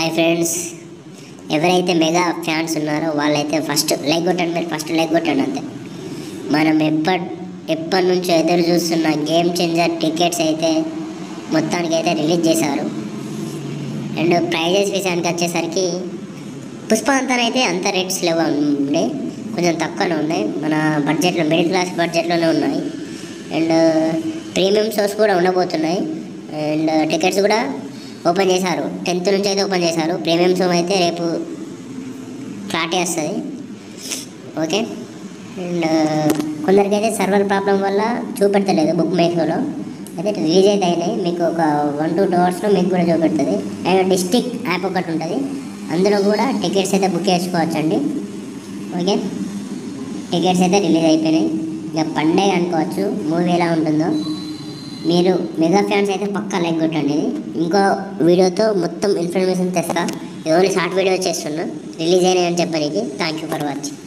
Hi friends, ఎవరైతే mega fans ఉన్నారో వాళ్ళైతే ఫస్ట్ లైక్ కొట్టండి. మీరు ఫస్ట్ లైక్ కొట్టండి అంతే. మనం ఎప్పటి నుంచో ఎదురు చూస్తున్న గేమ్ చేంజర్ టికెట్స్ అయితే మొత్తానికి అయితే రిలీజ్ చేశారు. అండ్ ప్రైజెస్ విషయానికి వచ్చేసరికి పుష్ప అంతానైతే అంత రేట్స్ లేవు ఉండే, కొంచెం తక్కువనే ఉన్నాయి. మన బడ్జెట్లో, మిడిల్ క్లాస్ బడ్జెట్లోనే ఉన్నాయి. అండ్ ప్రీమియం షోస్ కూడా ఉండబోతున్నాయి. అండ్ టికెట్స్ కూడా ఓపెన్ చేశారు. 10th నుంచి అయితే ఓపెన్ చేశారు. ప్రీమియం షో అయితే రేపు ఫ్లాట్ వస్తుంది. ఓకే. అండ్ కొందరికైతే సర్వర్ ప్రాబ్లం వల్ల చూపెడతలేదు బుక్ మై షోలో. అయితే రిలీజ్ అయితే అయినాయి. మీకు ఒక 1-2 అవర్స్లో మీకు కూడా చూపెడుతుంది. అండ్ డిస్ట్రిక్ట్ యాప్ ఒకటి ఉంటుంది, అందులో కూడా టికెట్స్ అయితే బుక్ చేసుకోవచ్చండి. ఓకే, టికెట్స్ అయితే రిలీజ్ అయిపోయినాయి. ఇక పండగ అనుకోవచ్చు. మూవీ ఎలా ఉంటుందో మీరు మెగా ఫ్యాన్స్ అయితే పక్కా లైక్ కొట్టండి. ఇంకో వీడియోతో మొత్తం ఇన్ఫర్మేషన్ తెస్తా. ఓన్లీ షార్ట్ వీడియో చేస్తున్నా రిలీజ్ అయినాయని చెప్పడానికి. Thank you for watching.